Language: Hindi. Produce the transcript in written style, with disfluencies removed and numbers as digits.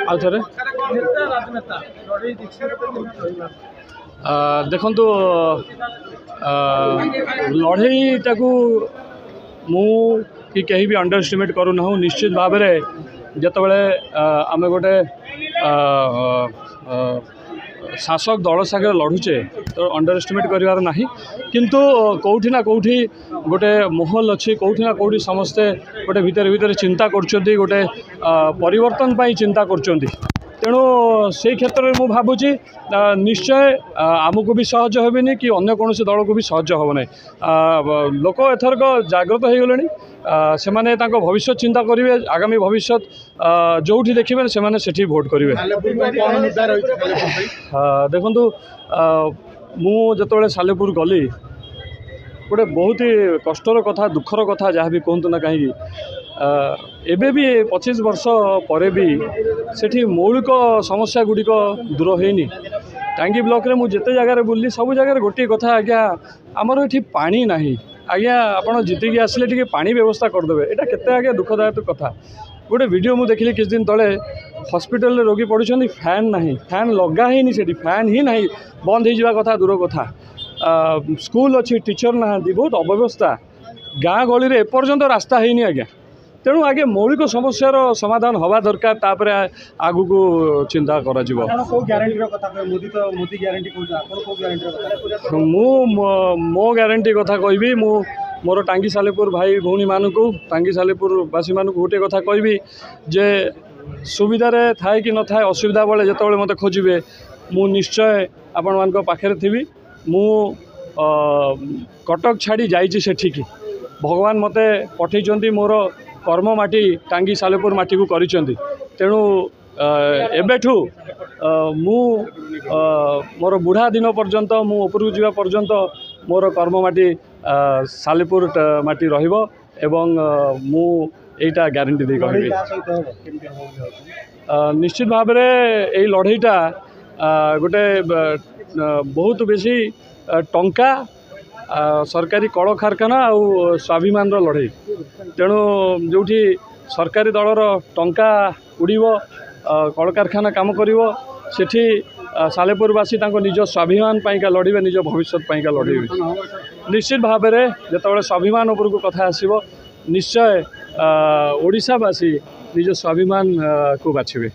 आउथरे देखु लड़ईटा को मु कि कहीं भी अंडर एस्टिमेट करूना निश्चित भाव में जिते आम गोटे शासक दल सागर लड़ुचे तो अंडर एस्टिमेट करार ना किंतु कौटी ना कौटी गोटे माहौल अच्छी कौटी ना कौटी समस्ते गोटे भितर भितर चिंता कर गोटे परिवर्तन पाई चिंता कर तेणु से क्षेत्र में मुझे भावुची निश्चय आमको भी सहज हेनी कि अन्य कौन दल को भी सहज हे ना लोक एथरक जागृत हो गले से भविष्य चिंता करेंगे आगामी भविष्य जो देखिए से भोट करेंगे। देखु मुझे सालेपुर गली गोटे बहुत ही कष्टर कथा दुखर कथा जहाँ भी कहतु ना कहीं एबे भी 25 वर्ष पर भी सेठी मौलिक समस्या गुड़िक दूर होनी टांगी ब्लॉक रे मुझे जगह बुल्ली सब जगह गोटे कथा आज्ञा आमर ये पानी ना आज्ञा आपड़ जीतिकी आसिले टी पानी व्यवस्था करदे यहाँ केते आज्ञा दुखदायक कथा गोटे वीडियो मुझे देखिली किछ दिन तले हॉस्पिटल रोगी पड़ुछंती फैन ना फैन लगा ही से फैन ही ना बंद हो कथा दूर कथा स्कूल अच्छी टीचर ना बहुत अव्यवस्था गाँ गली में एपर्यंत रास्ता है आज्ञा तेणु आगे मौलिक समस्यार समाधान हवा दरकार तापर आगु को चिंता करा मो ग्यारंटी कथा कहबी मु मोर टांगी सालेपुर भाई भौणी मानू टांगी सालेपुर बासी मानू गोटे कथा कहबी जे सुविधा थाए कि न थाए असुविधा बेले जिते मत खोजे मु निश्चय आपण मान पाखे थी मु कटक छाड़ी जाइए सेठिकी भगवान मते पठे मोर कर्म माटी टांगी सालेपुर माटी को करिसेंती तेणु एबेठू मु मोर बुढ़ा दिन पर्यंत मु उपरकू जावा पर्यंत मोर कर्म माटी सालेपुर माटी रहिबो एवं मु एटा ग्यारंटी दे कहबी निश्चित भाव में यही लड़ईटा गोटे बहुत बेसी टंका सरकारी कल कारखाना आउ स्वाभिमान लड़ई तेणु जो सरकारी दलर टंका उड़ीब कल कारखाना काम करिवो सेठी सालेपुरवासी निज स्वाभिमान पाइका लड़े निज भविष्य पाइका लड़े निश्चित भाव में जिते स्वाभिमान उपर को कथा आसो निश्चय ओडिशावासी निज स्वाभिमान को बाछिबे।